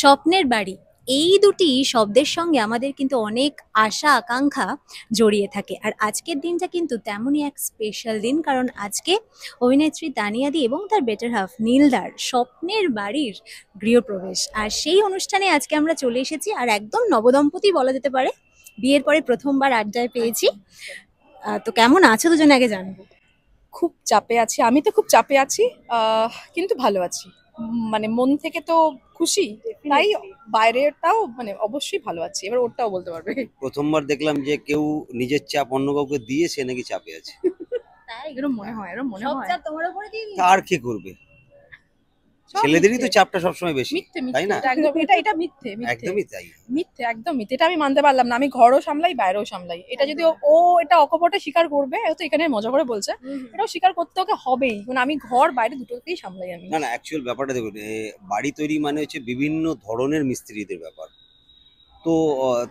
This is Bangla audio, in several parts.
স্বপ্নের বাড়ি, এই দুটি শব্দের সঙ্গে আমাদের কিন্তু অনেক আশা আকাঙ্ক্ষা জড়িয়ে থাকে। আর আজকের দিনটা কিন্তু তেমনই এক স্পেশাল দিন, কারণ আজকে অভিনেত্রী তানিয়াদি এবং তার বেটার হাফ নীলদার স্বপ্নের বাড়ির গৃহপ্রবেশ। আর সেই অনুষ্ঠানে আজকে আমরা চলে এসেছি, আর একদম নবদম্পতি বলা যেতে পারে, বিয়ের পরে প্রথমবার আড্ডায় পেয়েছি। তো কেমন আছো দুজনে আগে জানবো। খুব চাপে আছি, আমি তো খুব চাপে আছি, কিন্তু ভালো আছি। মানে মন থেকে তো খুশি, তাই বাইরেটাও মানে অবশ্যই ভালো আছি। এবার ওরটাও বলতে পারবে। প্রথমবার দেখলাম যে কেউ নিজের চাপ অন্য কাউকে দিয়ে সে নাকি চাপে আছে। তাই এরকম মনে হয়, এরকম মনে সব হয়। চাপ তোমার উপরে দিয়ে দিয়েছে? তার কি করবে, ছেলেদেরই তো চাপটা সবসময় বেশি, মিথ্যে তাই না? এটা মিথ্যে একদমই তাই। মিথ্যে, একদম মিথ্যে। এটা আমি মানতে পারলাম না। আমি ঘরও সামলাই, বাইরেও সামলাই। এটা যদি ও এটা অকপটে স্বীকার করবে, হয়তো এখানে মজা করে বলছে, এটাও স্বীকার করতে ওকে হবেই। মানে আমি ঘর বাইরে দুটোকেই সামলাই আমি। না না, অ্যাকচুয়াল ব্যাপারটা দেখুন, বাড়ি তৈরি মানে হচ্ছে বিভিন্ন ধরনের মিস্ত্রিদের ব্যাপার। তো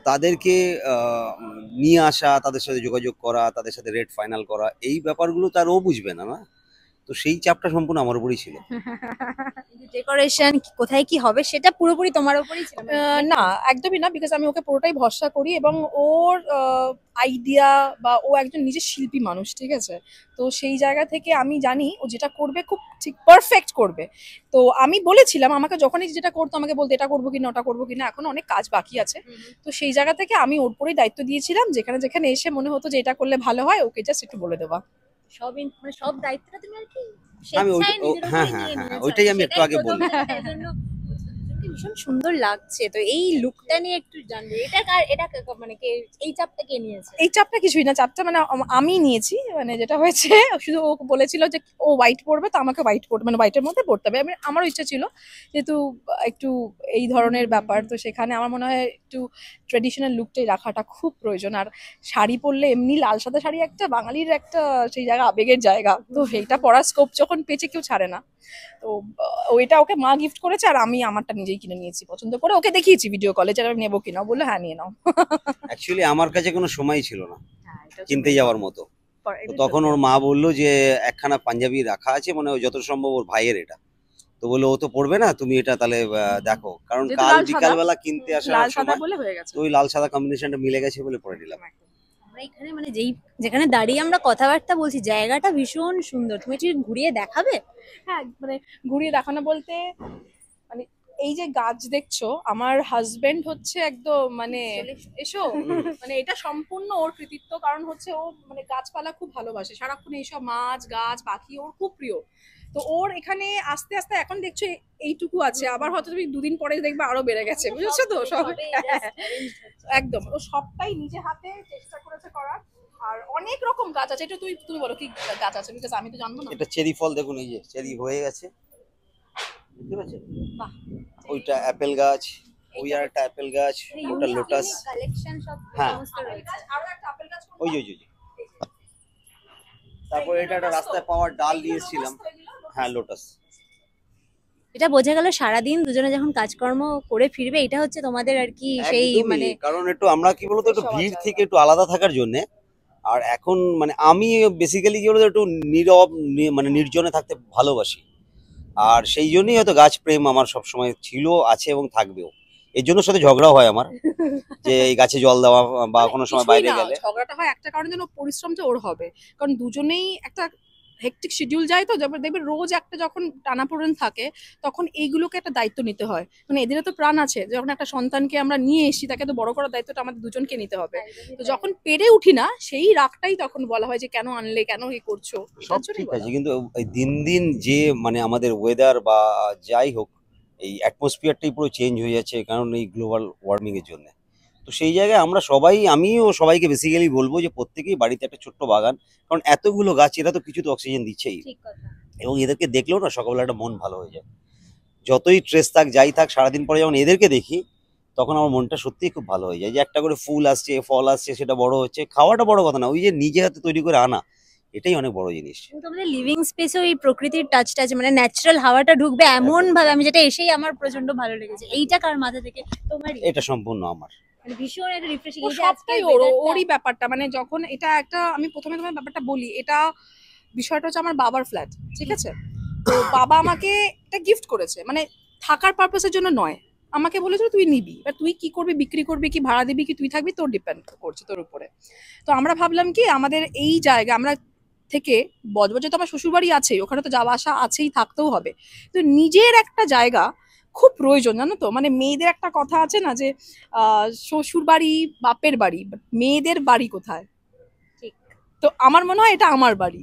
তাদেরকে নিয়ে আসা, তাদের সাথে যোগাযোগ করা, তাদের সাথে রেট ফাইনাল করা, এই ব্যাপারগুলো তার ও বুঝবে না, না? তো সেই চাপটা সম্পূর্ণ আমার উপরই ছিল। ডেকোরেশন কোথায় কি হবে সেটা পুরোপুরি তোমার উপরই ছিল? না, একদমই না। বিকজ আমি ওকে পুরোটাই ভরসা করি, এবং ওর আইডিয়া বা ও একজন নিজের শিল্পী মানুষ, ঠিক আছে? তো সেই জায়গা থেকে আমি জানি ও যেটা করবে খুব ঠিক পারফেক্ট করবে। তো আমি বলেছিলাম, আমাকে যখনই যেটা করতো আমাকে বলতো এটা করবো কিনা ওটা করবো কিনা, এখন অনেক কাজ বাকি আছে। তো সেই জায়গা থেকে আমি ওর উপরেই দায়িত্ব দিয়েছিলাম, যেখানে যেখানে এসে মনে হতো যে এটা করলে ভালো হয়, ওকে জাস্ট একটু বলে দেওয়া। মানে সব দায়িত্বটা তুমি আর কি আমি স্বেচ্ছায় নিজের হ্যাঁ উপরে হ্যাঁ নিয়ে হ্যাঁ, নিয়েছো। ওইটাই আমি একটু সেটাই আগে প্রথম বললাম। কথা, তাই জন্য দুজনকে ভীষণ সুন্দর লাগছে। তো এই লুকটা নিয়ে একটু জানবো, মানে কে এই চাপটা কে নিয়েছে? এই চাপটা কিছুই না, চাপটা মানে আমি নিয়েছি। মানে যেটা হয়েছে, শুধু ও বলেছিল যে ও হোয়াইট পরবে, তো আমাকে হোয়াইট পরবে, মানে হোয়াইটের মধ্যে পড়তে হবে। আমারও ইচ্ছা ছিল, যেহেতু একটু এই ধরনের ব্যাপার, তো সেখানে আমার মনে হয় একটু ট্রেডিশনাল লুকটাই রাখাটা খুব প্রয়োজন। আর শাড়ি পরলে এমনি লাল সাদা শাড়ি একটা বাঙালির একটা সেই জায়গা, আবেগের জায়গা, তো সেইটা পরার স্কোপ যখন পেয়েছে কেউ ছাড়ে না। তো ওইটা ওকে মা গিফট করেছে, আর আমি আমারটা নিজেই কিনে নিয়েছি পছন্দ করে। ওকে দেখিয়েছি ভিডিও কলে যে আমি নেবো কিনা, বললো হ্যাঁ নিয়ে নাও। অ্যাকচুয়ালি আমার কাছে কোনো সময় ছিল না এটা কিনতে যাওয়ার মতো। তো তখন ওর মা বললো যে একখানা পাঞ্জাবি রাখা আছে, মানে যত সম্ভব ওর ভাইয়ের এটা। তো বললো ও তো পড়বে না, তুমি এটা তাহলে দেখো, কারণ যেহেতু কাল লাল সাদা, বিকালবেলা কিনতে আসার লাল সাদা সময় বলে হয়ে গেছে। তো ওই লাল সাদা কম্বিনেশনটা মিলে গেছে বলে পরে নিলাম। আমরা এখানে মানে যেখানে দাঁড়িয়ে আমরা কথাবার্তা বলছি, জায়গাটা ভীষণ সুন্দর। তুমি একটু ঘুরিয়ে দেখাবে? হ্যাঁ, মানে ঘুরিয়ে দেখানো বলতে, মানে এই যে গাছ দেখছো, আমার হাজবেন্ড হচ্ছে একদম মানে এসো, মানে এটা সম্পূর্ণ ওর কৃতিত্ব। কারণ হচ্ছে ও মানে গাছপালা খুব ভালোবাসে, সারাক্ষণ এইসব মাছ গাছ পাখি ওর খুব প্রিয়। তো ওর এখানে আস্তে আস্তে এখন দেখছো এইটুকু আছে, আবার হয়তো তুমি দুদিন পরে দেখবে আরো বেড়ে গেছে, বুঝেছো তো? সব একদম ও সবটাই নিজে হাতে চেষ্টা করেছে করার। আর অনেক রকম গাছ আছে। এটা তুমি তুমি বলো কি গাছ আছে, বিকজ আমি তো জানবো না। এটা চেরি ফল, দেখুন এই যে চেরি হয়ে গেছে, বুঝতে পারছেন? বাহ, ওইটা অ্যাপেল গাছ, ওই আর একটা অ্যাপেল গাছ, ওটা লোটাস। কালেকশন সব হ্যাঁ। সমস্ত রয়েছে। আরো একটা আপেল গাছ ওই যে তারপর এটা একটা রাস্তায় পাওয়ার ডাল দিয়েছিলাম। হ্যাঁ, লোটাস। এটা বোঝা গেল সারাদিন দুজনে যখন কাজকর্ম করে ফিরবে, এটা হচ্ছে তোমাদের আর কি সেই মানে কারণ একটু আমরা কি বলতো, একটু ভিড় থেকে একটু আলাদা থাকার জন্য। আর এখন মানে আমি বেসিক্যালি কি বলতো, একটু নীরব মানে নির্জনে থাকতে ভালোবাসি। আর সেই জন্যই হয়তো গাছ প্রেম আমার সবসময় ছিল, আছে এবং থাকবেও। এর জন্য সাথে ঝগড়াও হয় আমার, যে এই গাছে জল দেওয়া বা কোনো সময় বাইরে গেলে। ঝগড়াটা হয় একটা কারণে, যেন পরিশ্রমটা ওর হবে। কারণ দুজনেই একটা হেক্টিক শিডিউল যায়, তো যখন দেখবে রোজ একটা যখন টানাপোড়েন থাকে, তখন এইগুলোকে একটা দায়িত্ব নিতে হয়। মানে এদেরও তো প্রাণ আছে। যখন একটা সন্তানকে আমরা নিয়ে এসেছি, তাকে তো বড় করার দায়িত্বটা আমাদের দুজনকে নিতে হবে। তো যখন পেরে উঠি না, সেই রাগটাই তখন বলা হয় যে কেন আনলে, কেন এই করছো। সব ঠিক আছে, কিন্তু এই দিন দিন যে মানে আমাদের ওয়েদার বা যাই হোক, এই অ্যাটমসফিয়ারটাই পুরো চেঞ্জ হয়ে যাচ্ছে, কারণ এই গ্লোবাল ওয়ার্মিং এর জন্য। তো সেই জায়গায় আমরা সবাই, আমিও সবাইকে বেসিক্যালি বলবো যে প্রত্যেকেই বাড়িতে একটা ছোট্ট বাগান, কারণ এতগুলো গাছ এরা তো কিছু তো অক্সিজেন দিচ্ছেই, ঠিক কথা। এবং এদেরকে দেখলেও না সকালবেলা একটা মন ভালো হয়ে যায়। যতই স্ট্রেস থাক যাই থাক, সারাদিন পরে যখন এদেরকে দেখি, তখন আমার মনটা সত্যিই খুব ভালো হয়ে যায়। যে একটা করে ফুল আসছে, ফল আসছে, সেটা বড় হচ্ছে, খাওয়াটা বড় কথা না, ওই যে নিজে হাতে তৈরি করে আনা, এটাই অনেক বড় জিনিস। তোমাদের লিভিং স্পেসেও এই প্রকৃতির টাচটা আছে, মানে ন্যাচারাল হাওয়াটা ঢুকবে এমন ভাবে, আমি যেটা এসেই আমার প্রচন্ড ভালো লেগেছে। এইটা কার মাথা থেকে? তোমারই? এটা সম্পূর্ণ আমার। মানে ভীষণ একটা রিফ্রেশিং। সবটাই ওরই ব্যাপারটা। মানে যখন এটা একটা, আমি প্রথমে তোমার ব্যাপারটা বলি, এটা বিষয়টা হচ্ছে আমার বাবার ফ্ল্যাট, ঠিক আছে? তো বাবা আমাকে এটা গিফট করেছে, মানে থাকার পারপাসের জন্য নয়, আমাকে বলেছিল তুই নিবি, এবার তুই কি করবি, বিক্রি করবি কি ভাড়া দিবি কি তুই থাকবি, তোর ডিপেন্ড করছে তোর উপরে। তো আমরা ভাবলাম কি আমাদের এই জায়গা আমরা থেকে বজবজে তো আমার শ্বশুরবাড়ি আছেই, ওখানে তো যাওয়া আসা আছেই, থাকতেও হবে। তো নিজের একটা জায়গা খুব প্রয়োজন, জানো তো। মানে মেয়েদের একটা কথা আছে না যে শ্বশুর বাড়ি বাপের বাড়ি, মেয়েদের বাড়ি কোথায়? ঠিক। তো আমার মনে হয় এটা আমার বাড়ি,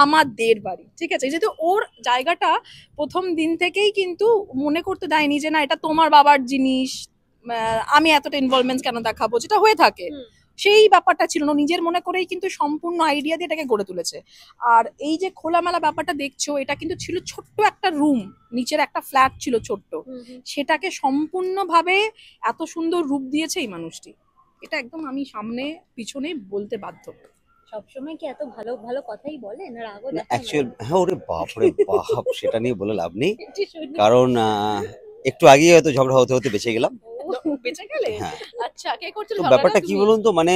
আমাদের বাড়ি, ঠিক আছে। যেহেতু ওর জায়গাটা প্রথম দিন থেকেই কিন্তু মনে করতে দেয়নি যে না এটা তোমার বাবার জিনিস, আমি এতটা ইনভলভমেন্ট কেন দেখাবো, যেটা হয়ে থাকে সেই ব্যাপারটা ছিল না। নিজের মনে করেই কিন্তু সম্পূর্ণ আইডিয়া দিয়ে এটাকে গড়ে তুলেছে। আর এই যে খোলামেলা ব্যাপারটা দেখছো, এটা কিন্তু ছিল ছোট্ট একটা রুম, নিচের একটা ফ্ল্যাট ছিল ছোট্ট, সেটাকে সম্পূর্ণভাবে এত সুন্দর রূপ দিয়েছে এই মানুষটি। এটা একদম আমি সামনে পিছনে বলতে বাধ্য। সবসময় কি এত ভালো ভালো কথাই বলে না, রাগও দেখায় অ্যাকচুয়াল না? হ্যাঁ, ওরে বাপ রে বাপ, সেটা নিয়ে বলে লাভ নেই, একটু শুনি। কারণ একটু আগেই হয়তো ঝগড়া হতে হতে বেঁচে গেলাম। বেঁচে গেলে? হ্যাঁ, আচ্ছা, কে করছিল তো ঝগড়াটা? ব্যাপারটা কি তুমি? বলুন তো, মানে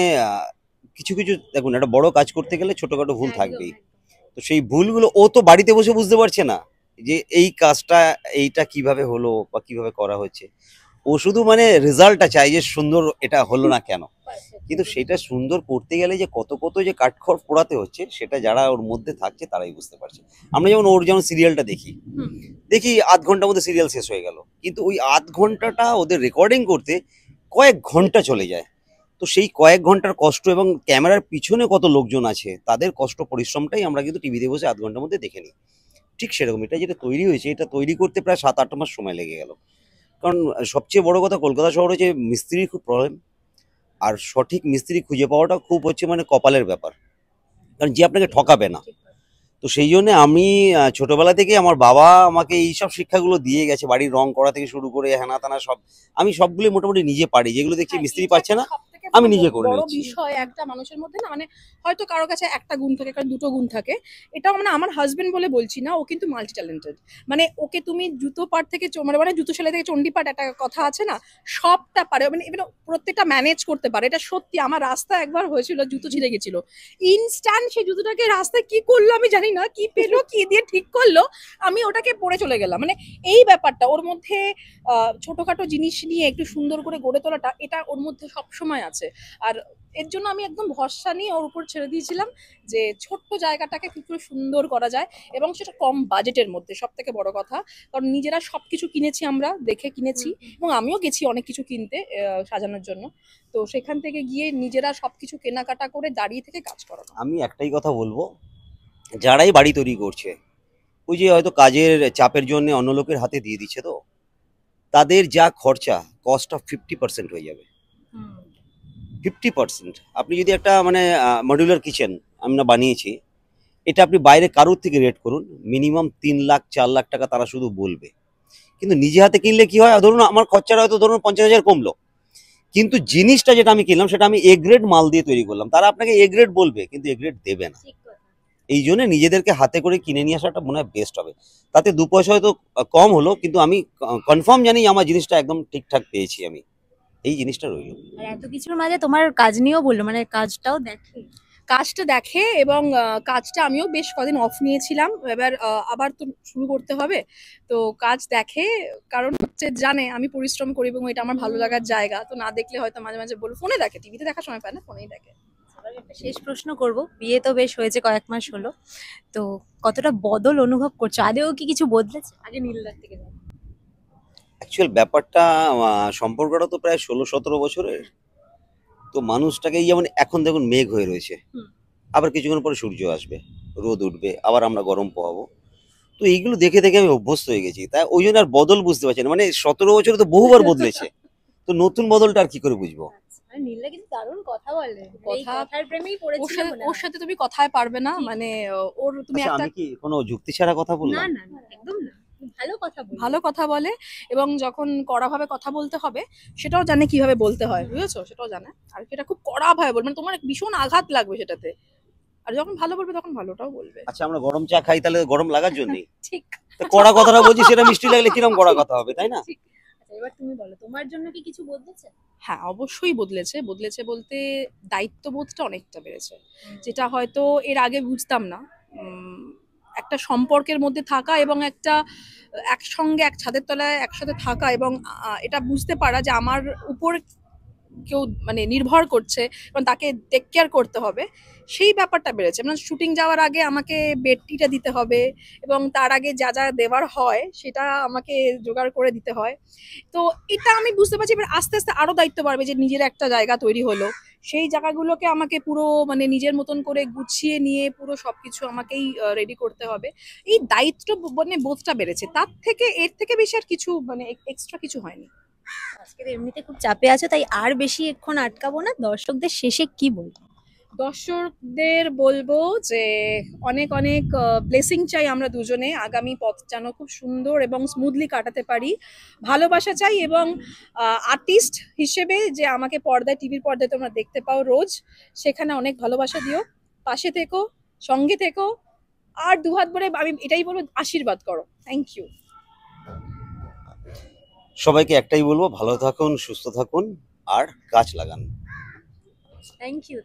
কিছু কিছু দেখুন, একটা বড় কাজ করতে গেলে ছোটখাটো ভুল একদম, থাকবেই। একদম। তো সেই ভুলগুলো ও তো বাড়িতে বসে বুঝতে পারছে না যে এই কাজটা এইটা কিভাবে হলো বা কিভাবে করা হচ্ছে। ও শুধু মানে রেজাল্টটা চাই যে সুন্দর এটা হলো না কেন, কিন্তু সেটা সুন্দর করতে গেলে যে কত কত যে কাঠখড় পোড়াতে হচ্ছে সেটা যারা ওর মধ্যে থাকছে তারাই বুঝতে পারছে। আমরা যেমন ওর যেমন সিরিয়ালটা দেখি, দেখি আধ ঘন্টার মধ্যে সিরিয়াল শেষ হয়ে গেল, কিন্তু ওই আধ ঘন্টাটা ওদের রেকর্ডিং করতে কয়েক ঘন্টা চলে যায়। তো সেই কয়েক ঘন্টার কষ্ট এবং ক্যামেরার পিছনে কত লোকজন আছে তাদের কষ্ট পরিশ্রমটাই আমরা কিন্তু টিভিতে বসে আধ ঘন্টার মধ্যে দেখে নিই। ঠিক সেরকম এটা যেটা তৈরি হয়েছে, এটা তৈরি করতে প্রায় 7-8 মাস সময় লেগে গেল। কারণ সবচেয়ে বড় কথা, কলকাতা শহরে যে মিস্ত্রির খুব প্রবলেম, আর সঠিক মিস্ত্রি খুঁজে পাওয়াটা খুব হচ্ছে মানে কপালের ব্যাপার, কারণ যে আপনাকে ঠকাবে না। তো সেই জন্য আমি ছোটবেলা থেকে আমার বাবা আমাকে এইসব শিক্ষাগুলো দিয়ে গেছে, বাড়ির রং করা থেকে শুরু করে হ্যানা তানা সব আমি সবগুলো মোটামুটি নিজে পারি, যেগুলো দেখছি হ্যাঁ, মিস্ত্রি এটা পাচ্ছে একটা না সবথেকে আমি নিজে করে বড় নিচ্ছি। বিষয় একটা মানুষের মধ্যে না, মানে হয়তো কারো কাছে একটা গুণ থাকে, কারণ দুটো গুণ থাকে। এটাও মানে আমার হাজবেন্ড বলে বলছি না, ও কিন্তু মাল্টি ট্যালেন্টেড। মানে ওকে তুমি জুতো পাট থেকে মানে জুতো সেলাই থেকে চণ্ডী পাট, একটা কথা আছে না, সবটা পারে। মানে এবার প্রত্যেকটা ম্যানেজ করতে পারে, এটা সত্যি। আমার রাস্তা একবার হয়েছিল, জুতো ছিঁড়ে গেছিল, ইনস্ট্যান্ট সেই জুতোটাকে রাস্তায় কি করলো আমি জানি না, কি পেলো কি দিয়ে ঠিক করলো, আমি ওটাকে পরে চলে গেলাম। মানে এই ব্যাপারটা ওর মধ্যে, ছোটখাটো জিনিস নিয়ে একটু সুন্দর করে গড়ে তোলাটা, এটা ওর মধ্যে সবসময় আছে। আর এর জন্য আমি একদম ভরসা নিয়ে ওর উপর ছেড়ে দিয়েছিলাম যে ছোট্ট জায়গাটাকে কি করে সুন্দর করা যায়, এবং সেটা কম বাজেটের মধ্যে, সব থেকে বড় কথা। কারণ নিজেরা সবকিছু কিনেছি, আমরা দেখে কিনেছি, এবং আমিও গেছি অনেক কিছু কিনতে সাজানোর জন্য। তো সেখান থেকে গিয়ে নিজেরা সবকিছু কেনাকাটা করে দাঁড়িয়ে থেকে কাজ করানো। আমি একটাই কথা বলবো, যারাই বাড়ি তৈরি করছে, ওই যে হয়তো কাজের চাপের জন্য অন্য লোকের হাতে দিয়ে দিচ্ছে, তো তাদের যা খরচা, কস্ট অফ 50% হয়ে যাবে। 50%। আপনি যদি একটা মানে মডিউলার কিচেন আমরা বানিয়েছি, এটা আপনি বাইরে কারোর থেকে রেট করুন, মিনিমাম 3 লাখ 4 লাখ টাকা তারা শুধু বলবে। কিন্তু নিজে হাতে কিনলে কি হয়, ধরুন আমার খরচাটা হয়তো ধরুন 50,000 কমলো, কিন্তু জিনিসটা যেটা আমি কিনলাম সেটা আমি এ গ্রেড মাল দিয়ে তৈরি করলাম, তারা আপনাকে এ গ্রেড বলবে কিন্তু এ গ্রেড দেবে না। এই জন্য নিজেদেরকে হাতে করে কিনে নিয়ে আসাটা মনে হয় বেস্ট হবে। তাতে 2 পয়সা হয়তো কম হলো, কিন্তু আমি কনফার্ম জানি আমার জিনিসটা একদম ঠিকঠাক পেয়েছি আমি, এই জিনিসটা রইল। আর এত কিছুর মাঝে তোমার কাজ নিয়েও বললো, মানে কাজটাও দেখে। কাজটা দেখে, এবং কাজটা আমিও বেশ কদিন অফ নিয়েছিলাম, এবার আবার তো শুরু করতে হবে। তো কাজ দেখে, কারণ হচ্ছে জানে আমি পরিশ্রম করি এবং এটা আমার ভালো লাগার জায়গা। তো না দেখলে হয়তো মাঝে মাঝে বলবো, ফোনে দেখে, টিভিতে দেখার সময় পায় না, ফোনেই দেখে। এবার একটা শেষ প্রশ্ন করব, বিয়ে তো বেশ হয়েছে কয়েক মাস হলো, তো কতটা বদল অনুভব করছো, আদেও কি কিছু বদলেছে? আগে নীলদার থেকে যাবো। অ্যাকচুয়াল ব্যাপারটা সম্পর্কটা তো প্রায় 16-17 বছরের। তো মানুষটাকে এই যেমন এখন দেখুন মেঘ হয়ে রয়েছে, হুম। আবার কিছুক্ষণ পরে সূর্য আসবে, রোদ উঠবে, আবার আমরা গরম পোহাবো। তো এইগুলো দেখে দেখে আমি অভ্যস্ত হয়ে গেছি, তাই ওই জন্য আর বদল বুঝতে পারছি না। মানে 17 বছরে তো বহুবার বদলেছে, তো নতুন বদলটা আর কি করে বুঝবো। আর নীলদা কিন্তু দারুণ কথা বলে, এই কথা কথার প্রেমেই ওর পড়েছিল সাথে মনে ওর হয়। সাথে তুমি কথায় পারবে না, ঠিক। মানে ওর তুমি আচ্ছা, একটা আমি কি কোনো যুক্তি ছাড়া কথা না বললাম? না না, একদম না, ভালো কথা বলে। ভালো কথা বলে, এবং যখন কড়াভাবে কথা বলতে হবে সেটাও জানে কিভাবে বলতে হয়, বুঝেছো, সেটাও জানে। আর সেটা খুব কড়া ভাবে বলবে, মানে তোমার ভীষণ আঘাত লাগবে সেটাতে। আর যখন ভালো বলবে তখন ভালোটাও বলবে। আচ্ছা, আমরা গরম চা খাই তাহলে গরম লাগার জন্যই, ঠিক। তো কড়া কথাটা বলছি, সেটা মিষ্টি লাগলে কিরম কড়া কথা হবে, তাই না? ঠিক। আচ্ছা, এবার তুমি বলো, তোমার জন্য কি কিছু বদলেছে? হ্যাঁ, অবশ্যই বদলেছে। বদলেছে বলতে দায়িত্ববোধটা অনেকটা বেড়েছে, যেটা হয়তো এর আগে বুঝতাম না। একটা সম্পর্কের মধ্যে থাকা এবং একটা একসঙ্গে এক ছাদের তলায় একসাথে থাকা এবং এটা বুঝতে পারা যে আমার উপর কেউ মানে নির্ভর করছে এবং তাকে টেক কেয়ার করতে হবে, সেই ব্যাপারটা বেড়েছে। মানে শুটিং যাওয়ার আগে আমাকে বেডটিটা দিতে হবে এবং তার আগে যা যা দেওয়ার হয় সেটা আমাকে জোগাড় করে দিতে হয়। তো এটা আমি বুঝতে পারছি এবার আস্তে আস্তে আরো দায়িত্ব বাড়বে, যে নিজের একটা জায়গা তৈরি হলো, সেই জায়গাগুলোকে আমাকে পুরো মানে নিজের মতন করে গুছিয়ে নিয়ে পুরো সবকিছু আমাকেই রেডি করতে হবে। এই দায়িত্ব মানে বোধটা বেড়েছে, তার থেকে এর থেকে বেশি আর কিছু মানে এক্সট্রা কিছু হয়নি। আজকে তো এমনিতে খুব চাপে আছো, তাই আর বেশি এক্ষণ আটকাবো না। দর্শকদের শেষে কি বলবো? দর্শকদের বলবো যে অনেক অনেক ব্লেসিং চাই আমরা দুজনে, আগামী পথ যেন খুব সুন্দর এবং স্মুথলি কাটাতে পারি। ভালোবাসা চাই এবং আর্টিস্ট হিসেবে যে আমাকে পর্দায়, টিভির পর্দায় তোমরা দেখতে পাও রোজ, সেখানে অনেক ভালোবাসা দিও, পাশে থেকো, সঙ্গে থেকো, আর দুহাত ভরে আমি এটাই বলবো, আশীর্বাদ করো। Thank you. সবাইকে একটাই বলবো, ভালো থাকুন, সুস্থ থাকুন, আর গাছ লাগান। Thank you.